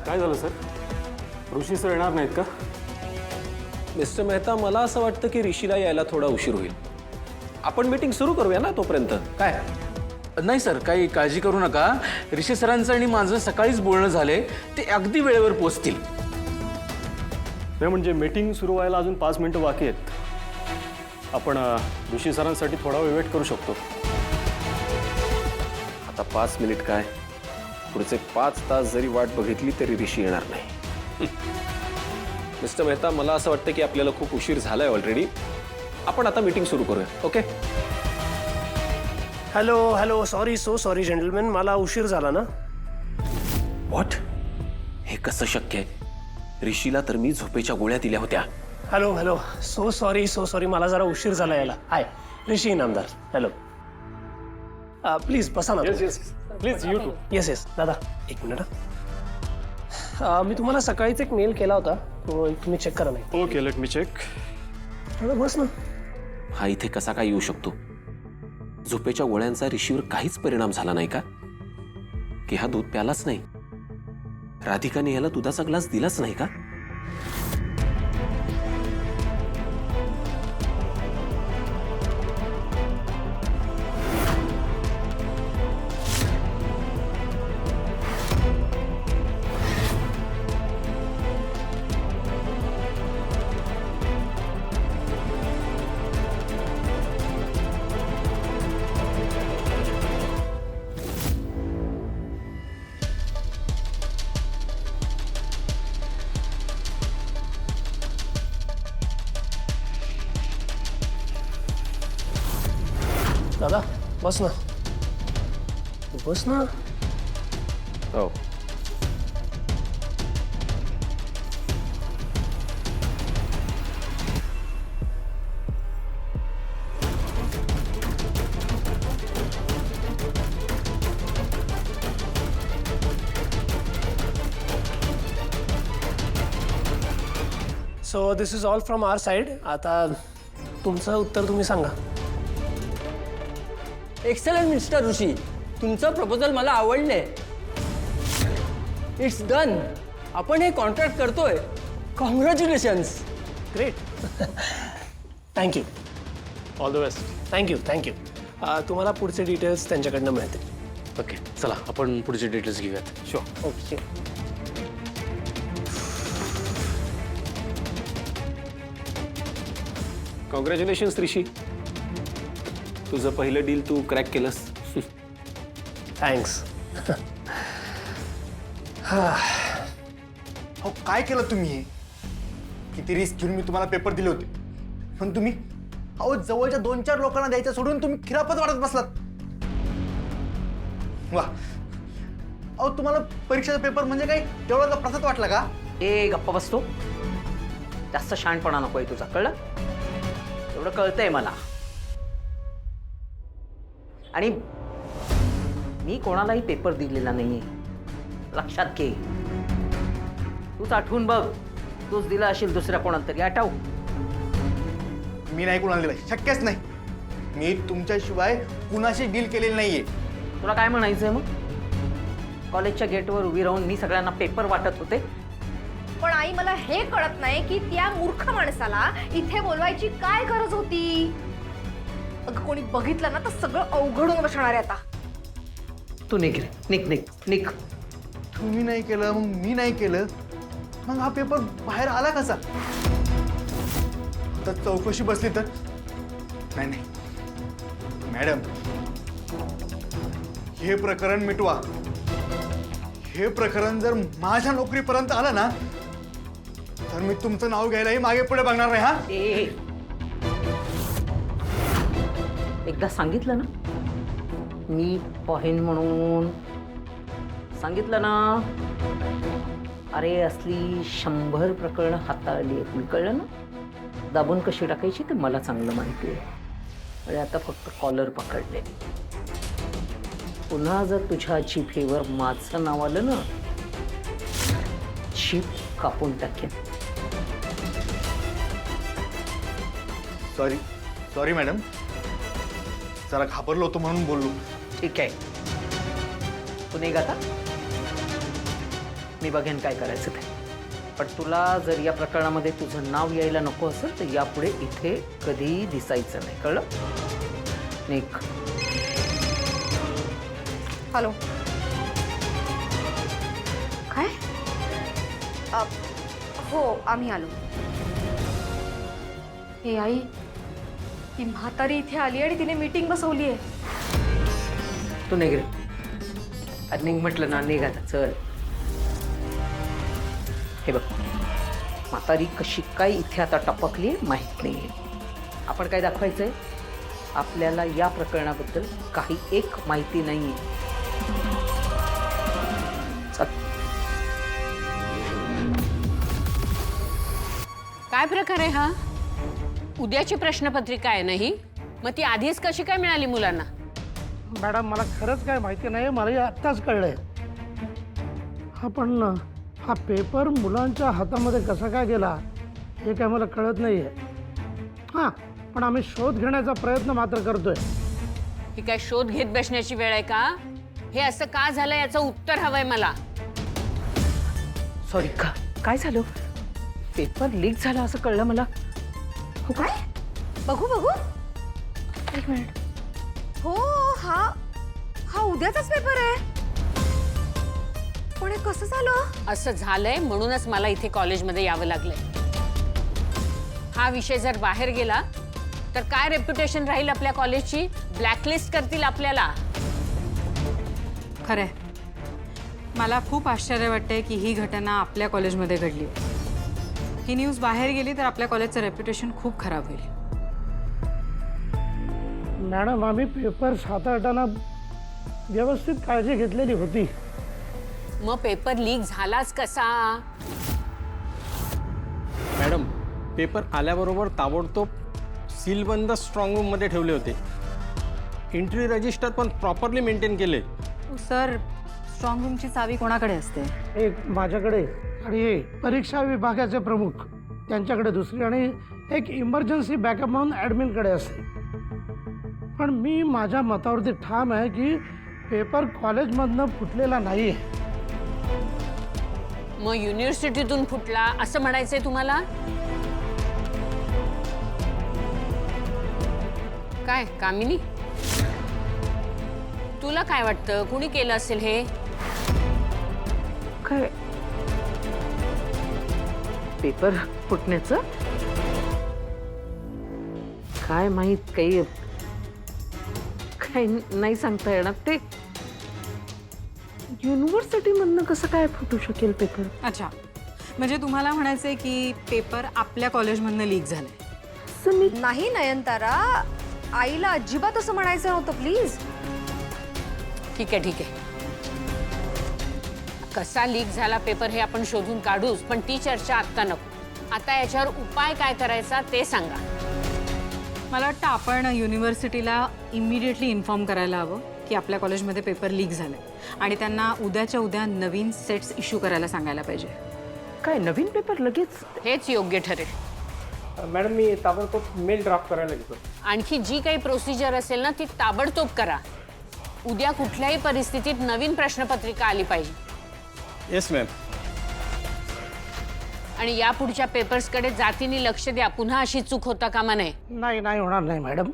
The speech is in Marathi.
काय झालं सर? ऋषी सर येणार नाहीत का? मिस्टर मेहता, मला असं वाटतं की ऋषीला यायला थोडा उशीर होईल. आपण मीटिंग सुरू करूया ना तोपर्यंत. काय? नाही सर, काही काळजी करू नका. ऋषी सरांचं आणि माझं सकाळीच बोलणं झाले, ते अगदी वेळेवर पोहोचतील. नाही म्हणजे मीटिंग सुरू व्हायला अजून 5 मिनिटं बाकी आहेत. आपण ऋषी सरांसाठी थोडा वेळ वेट करू शकतो. आता 5 मिनिट काय, पुढचे 5 तास जरी वाट बघितली तरी ऋषी येणार नाही. मिस्टर मेहता, मला असं वाटतं की आपल्याला खूप उशीर झालाय ऑलरेडी. आपण आता मीटिंग सुरू करूया. Okay? Hello sorry, so sorry gentleman, मला उशीर झाला ना. व्हॉट? हे कसं शक्य आहे? ऋषीला तर मी झोपेच्या गोळ्या दिल्या होत्या. हॅलो सो सॉरी, मला जरा उशीर झाला यायला. हाय, ऋषी इनामदार. हॅलो, प्लीज बसा ना. Please you to. येस दादा, एक मिनिट. मी तुम्हाला सकाळीच एक मेल केला होता, तो तुम्ही चेक करा. नाही ओके, लेट मी चेक. दादा बस ना. हा इथे कसा काय येऊ शकतो? झोपेच्या गोळ्यांचा ऋषीवर काहीच परिणाम झाला नाही का? की हा दूध प्यालाच नाही? राधिकाने याला दुधाचा ग्लास दिलाच नाही का? दादा बस ना, बस ना. हो. So this is all from our side. आता तुमचं उत्तर तुम्ही सांगा. एक्सलंट मिस्टर ऋषी, तुमचं प्रपोजल मला आवडले. It's done. आपण हे कॉन्ट्रॅक्ट करतोय. Congratulations. Great. Thank you. All the best. Thank you. तुम्हाला पुढचे डिटेल्स त्यांच्याकडनं मिळतील. ओके, चला आपण पुढचे डिटेल्स घेऊयात. शुअर. ओके. कॉंग्रॅच्युलेशन्स ऋषी, तुझं पहिलं डील तू क्रॅक केलंस. थँक्स. हो, काय केलं तुम्ही? हे किती रिस्क घेऊन मी तुम्हाला पेपर दिले होते, पण तुम्ही अहो जवळच्या 2-4 लोकांना द्यायचं सोडून तुम्ही खिरापत वाढत बसलात. वा, अहो तुम्हाला परीक्षेचा पेपर म्हणजे काय तेवढा प्रसाद वाटला का? ए गप्पा बसतो. जास्त शहाणपणा नकोय तुझा, कळलं? एवढं कळतंय मला. आणि मी कोणालाही पेपर दिलेला नाहीये, लक्षात घे. तूच आठवून बघ, तूच दिला असेल दुसऱ्या कोणाला तरी. आठव. मी नाही कुणाला दिला, शक्यच नाही. मी तुमच्याशिवाय कुणाशी डील केलेली नाहीये. तुला काय म्हणायचंय मग? कॉलेजच्या गेटवर उभी राहून मी सगळ्यांना पेपर वाटत होते. पण आई, मला हे कळत नाही की त्या मूर्ख माणसाला इथे बोलवायची काय गरज होती. अगं कोणी बघितलं ना तर सगळं अवघडून बसणार आहे आता. तू निघ रे, निघ. तुम्ही नाही केलं, मग मी नाही केलं, मग हा पेपर बाहेर आला कसा? तर चौकशी बसली तर? नाही मॅडम, हे प्रकरण मिटवा. हे प्रकरण जर माझ्या नोकरीपर्यंत आलं ना तर मी तुमचं नाव घ्यायलाही मागे पुढे बघणार नाही. हा, ए, एकदा सांगितलं ना मी पाहीन म्हणून. सांगितलं ना. अरे असली 100 प्रकरणं हाताळली आहेत मी, कळलं ना? दाबून कशी टाकायची ते मला चांगलं माहिती आहे. आणि आता फक्त कॉलर पकडले. पुन्हा जर तुझ्या जिभेवर माझं नाव आलं ना, जीभ कापून टाकेन. सॉरी मॅडम, जरा घाबरलो होतो म्हणून बोललो. ठीक आहे, तू निघ आता. मी बघेन काय करायचं ते. पण तुला जर या प्रकरणामध्ये तुझं नाव यायला नको असेल तर यापुढे इथे कधीही दिसायचं नाही, कळलं? निक. हॅलो. काय? हो, आम्ही आलो. हे आई, ती म्हातारी इथे आली आणि तिने मीटिंग बसवली आहे. तू निघ रे. अरे निघ म्हटलं ना, निघ आता, चल. हे बघ, म्हातारी कशी काय इथे आता टपकली माहीत नाही. आपण काय दाखवायचंय? आपल्याला या प्रकरणाबद्दल काही एक माहिती नाहीये. चल. काय प्रकार आहे हा? उद्याची प्रश्नपत्रिका आहे नाही, मग ती आधीच कशी काय मिळाली मुलांना? मॅडम, मला खरंच काय माहिती नाही, मला हे आत्ताच कळलंय. हा पण हा पेपर मुलांच्या हातामध्ये कसा काय गेला हे काय मला कळत नाहीये. हां, पण आम्ही शोध घेण्याचा प्रयत्न मात्र करतोय. ही काय शोध घेत बसण्याची वेळ आहे का? हे असं का झालं याचं उत्तर हवंय मला. सॉरी, काय झालं? पेपर लीक झाला असं कळलं मला. हो काय? बघू बघू. एक मिनिट. हो, हा उद्याचाच पेपर आहे. पण हे कसं झालं? असं झालंय म्हणूनच मला इथे कॉलेजमध्ये यावं लागलंय. हा विषय जर बाहेर गेला तर काय रेप्युटेशन राहील आपल्या कॉलेजची? ब्लॅकलिस्ट करतील आपल्याला. खरंय, मला खूप आश्चर्य वाटतंय की ही घटना आपल्या कॉलेजमध्ये घडली. ही न्यूज बाहेर गेली तर आपल्या कॉलेजचं रेप्युटेशन खूप खराब होईल. मॅडम, आम्ही पेपर हाताळताना व्यवस्थित काळजी घेतलेली होती. मग पेपर लीक झालाच कसा? मॅडम, पेपर आल्याबरोबर ताबडतोब सीलबंद स्ट्रॉंग रूममध्ये ठेवले होते. एंट्री रजिस्टर पण प्रॉपरली मेंटेन केले. सर, स्ट्रॉंग रूमची चावी कोणाकडे असते? एक माझ्याकडे आणि एक परीक्षा विभागाचे प्रमुख त्यांच्याकडे दुसरी आणि एक इमर्जन्सी बॅकअप म्हणून ॲडमिनकडे असते. पण मी माझ्या मतावरती ठाम आहे की पेपर कॉलेजमधनं फुटलेला नाही आहे. मग युनिव्हर्सिटीतून फुटला असं म्हणायचंय तुम्हाला? काय कामिनी, तुला काय वाटतं कुणी केलं असेल हे? काय पेपर फुटण्याचं? काय माहित, काही नाही सांगता येणार. ते युनिव्हर्सिटीमधनं कसं काय फुटू शकेल पेपर? अच्छा, म्हणजे तुम्हाला म्हणायचंय की पेपर आपल्या कॉलेजमधनं लीक झालाय? असं मी नाही नयनतारा, आईला अजिबात असं म्हणायचं नव्हतं, प्लीज. ठीक आहे, ठीक आहे. कसा लीक झाला पेपर हे आपण शोधून काढूच, पण ती चर्चा आत्ता नको. आता याच्यावर उपाय काय करायचा ते सांगा. मला वाटतं आपण युनिव्हर्सिटीला इमिडिएटली इन्फॉर्म करायला हवं की आपल्या कॉलेजमध्ये पेपर लीक झालाय आणि त्यांना उद्याच्या उद्या नवीन सेट्स इश्यू करायला सांगायला पाहिजे. काय नवीन पेपर लगेच? हेच योग्य ठरेल. मॅडम, मी ताबडतोब मेल ड्राफ्ट करायला घेतो. आणखी जी काही प्रोसिजर असेल ना ती ताबडतोब करा. उद्या कुठल्याही परिस्थितीत नवीन प्रश्नपत्रिका आली पाहिजे. Yes ma'am. आणि या पुढच्या पेपर्सकडे जातीने लक्ष द्या. पुन्हा अशी चूक होता कामा नये. नाही होणार नाही मॅडम.